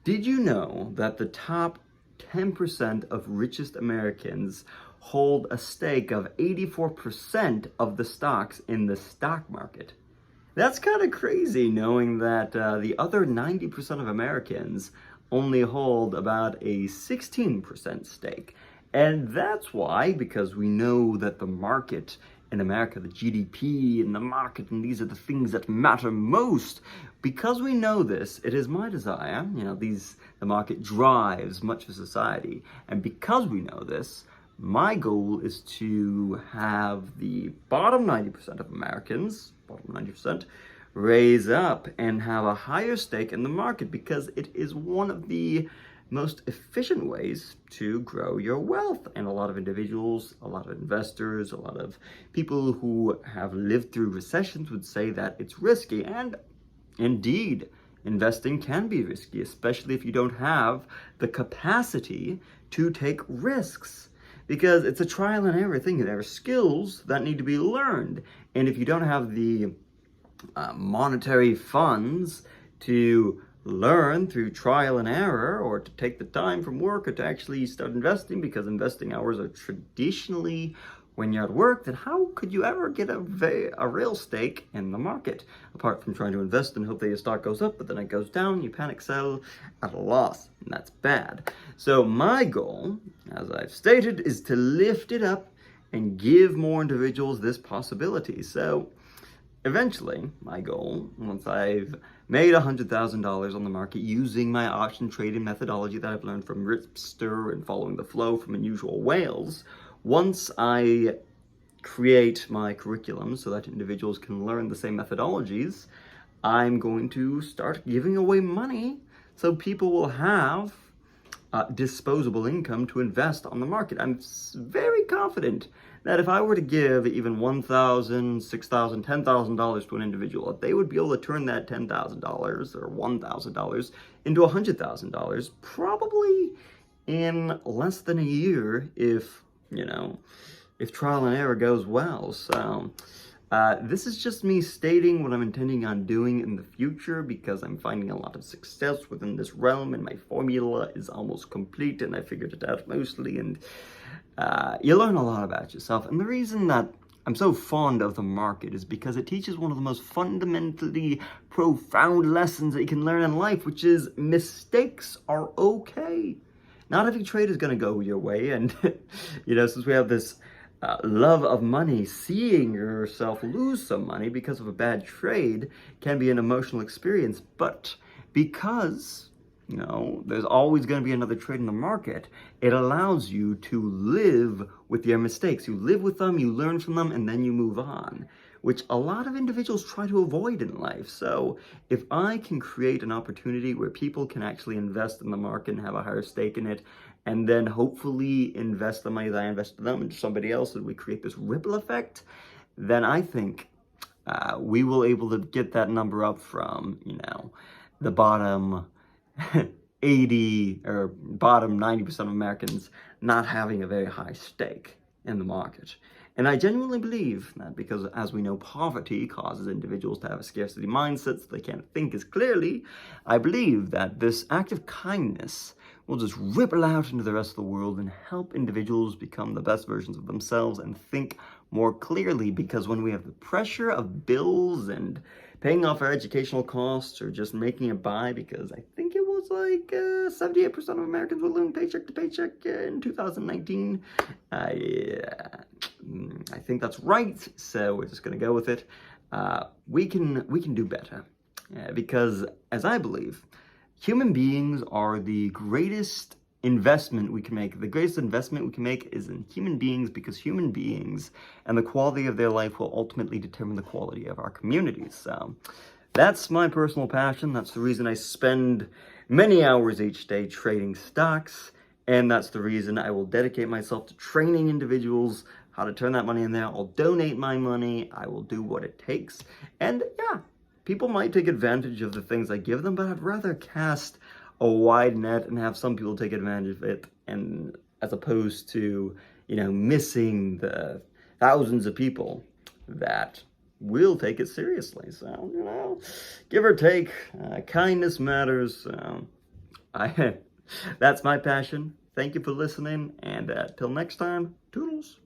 Did you know that the top 10% of richest Americans hold a stake of 84% of the stocks in the stock market? That's kind of crazy knowing that the other 90% of Americans only hold about a 16% stake. And that's why, because we know that the market in America, the GDP and the market, and these are the things that matter most. Because we know this, it is my desire, the market drives much of society. And because we know this, my goal is to have the bottom 90% of Americans, bottom 90%, raise up and have a higher stake in the market because it is one of the most efficient ways to grow your wealth. And a lot of individuals, a lot of investors, a lot of people who have lived through recessions would say that it's risky. And indeed, investing can be risky, especially if you don't have the capacity to take risks. Because it's a trial and error thing. There are skills that need to be learned. And if you don't have the monetary funds to learn through trial and error, or to take the time from work, or to actually start investing, because investing hours are traditionally when you're at work, then how could you ever get a real stake in the market? Apart from trying to invest and hope that your stock goes up, but then it goes down, you panic sell at a loss, and that's bad. So my goal, as I've stated, is to lift it up and give more individuals this possibility. So eventually, my goal, once I've made $100,000 on the market using my option trading methodology that I've learned from Ripster and following the flow from Unusual Whales, once I create my curriculum so that individuals can learn the same methodologies, I'm going to start giving away money so people will have disposable income to invest on the market. I'm very confident that if I were to give even $1,000, $6,000, $10,000 to an individual, they would be able to turn that $10,000 or $1,000 into $100,000 probably in less than a year if trial and error goes well. So this is just me stating what I'm intending on doing in the future, because I'm finding a lot of success within this realm and my formula is almost complete and I figured it out mostly. And you learn a lot about yourself. And the reason that I'm so fond of the market is because it teaches one of the most fundamentally profound lessons that you can learn in life, which is mistakes are okay. Not every trade is going to go your way. And, since we have this love of money, seeing yourself lose some money because of a bad trade can be an emotional experience. But because, there's always going to be another trade in the market, it allows you to live with your mistakes. You live with them, you learn from them, and then you move on, which a lot of individuals try to avoid in life. So if I can create an opportunity where people can actually invest in the market and have a higher stake in it, and then hopefully invest the money that I invested them into somebody else, and we create this ripple effect, then I think we will able to get that number up from, the bottom 80 or bottom 90% of Americans not having a very high stake in the market. And I genuinely believe that because, as we know, poverty causes individuals to have a scarcity mindset so they can't think as clearly. I believe that this act of kindness will just ripple out into the rest of the world and help individuals become the best versions of themselves and think more clearly, because when we have the pressure of bills and paying off our educational costs or just making it by, because I think it was like 78% of Americans were living paycheck to paycheck in 2019. I think that's right, so we're just going to go with it. We can do better, because, as I believe, human beings are the greatest investment we can make. The greatest investment we can make is in human beings, because human beings and the quality of their life will ultimately determine the quality of our communities. So that's my personal passion. That's the reason I spend many hours each day trading stocks. And that's the reason I will dedicate myself to training individuals how to turn that money in there. I'll donate my money. I will do what it takes. And yeah, people might take advantage of the things I give them, but I'd rather cast a wide net and have some people take advantage of it, and as opposed to, missing the thousands of people that will take it seriously. So, give or take, kindness matters. That's my passion. Thank you for listening, and till next time, toodles.